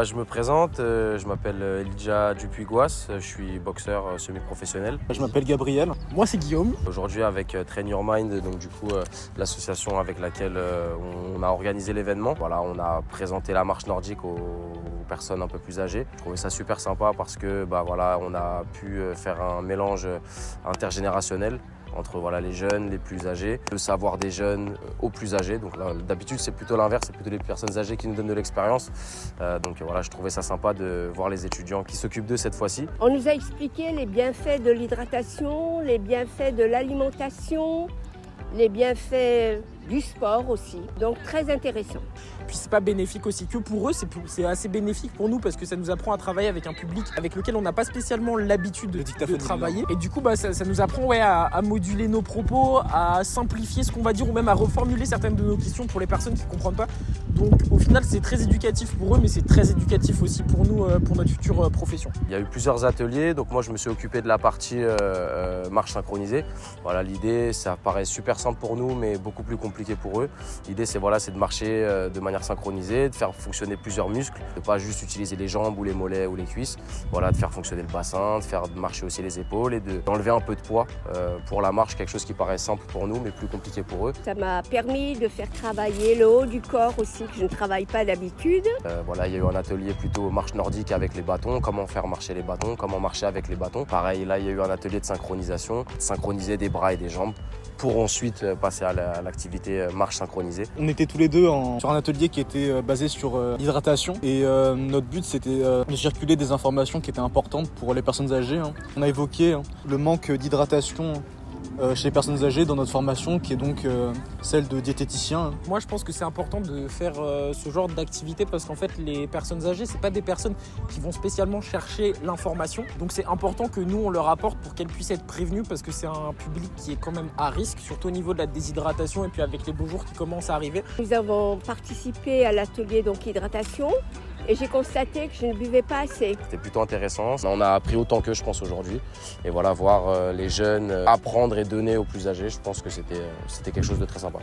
Je me présente, je m'appelle Elijah Dupuy-Gouas, je suis boxeur semi-professionnel. Je m'appelle Gabriel. Moi c'est Guillaume. Aujourd'hui avec Train Your Mind, donc du coup l'association avec laquelle on a organisé l'événement. Voilà, on a présenté la marche nordique aux personnes un peu plus âgées. Je trouvais ça super sympa parce que voilà, on a pu faire un mélange intergénérationnel entre les jeunes, les plus âgés, le savoir des jeunes aux plus âgés. Donc là, d'habitude, c'est plutôt l'inverse, c'est plutôt les personnes âgées qui nous donnent de l'expérience. Donc voilà, je trouvais ça sympa de voir les étudiants qui s'occupent d'eux cette fois-ci. On nous a expliqué les bienfaits de l'hydratation, les bienfaits de l'alimentation, les bienfaits du sport aussi. Donc très intéressant. Puis c'est pas bénéfique aussi que pour eux, c'est assez bénéfique pour nous parce que ça nous apprend à travailler avec un public avec lequel on n'a pas spécialement l'habitude de travailler. Et du coup, ça nous apprend à moduler nos propos, à simplifier ce qu'on va dire ou même à reformuler certaines de nos questions pour les personnes qui ne comprennent pas. Donc au final, c'est très éducatif pour eux, mais c'est très éducatif aussi pour nous, pour notre future profession. Il y a eu plusieurs ateliers, donc moi je me suis occupé de la partie marche synchronisée. Voilà, l'idée, ça paraît super simple pour nous, mais beaucoup plus compliqué pour eux. L'idée, c'est de marcher de manière synchronisée, de faire fonctionner plusieurs muscles, de pas juste utiliser les jambes ou les mollets ou les cuisses, de faire fonctionner le bassin, de faire marcher aussi les épaules et d'enlever un peu de poids pour la marche, quelque chose qui paraît simple pour nous mais plus compliqué pour eux. Ça m'a permis de faire travailler le haut du corps aussi, que je ne travaille pas d'habitude. Il y a eu un atelier plutôt marche nordique avec les bâtons, comment faire marcher les bâtons, comment marcher avec les bâtons. Pareil, là il y a eu un atelier de synchronisation, synchroniser des bras et des jambes pour ensuite passer à l'activité marche synchronisée. On était tous les deux sur un atelier qui était basé sur l'hydratation et notre but c'était de circuler des informations qui étaient importantes pour les personnes âgées. On a évoqué le manque d'hydratation chez les personnes âgées dans notre formation qui est donc celle de diététicien. Moi je pense que c'est important de faire ce genre d'activité parce qu'en fait les personnes âgées c'est pas des personnes qui vont spécialement chercher l'information, donc c'est important que nous on leur apporte pour qu'elles puissent être prévenues parce que c'est un public qui est quand même à risque, surtout au niveau de la déshydratation et puis avec les beaux jours qui commencent à arriver. Nous avons participé à l'atelier hydratation. Et j'ai constaté que je ne buvais pas assez. C'était plutôt intéressant. On a appris autant qu'eux, je pense, aujourd'hui. Et voir les jeunes apprendre et donner aux plus âgés, je pense que c'était quelque chose de très sympa.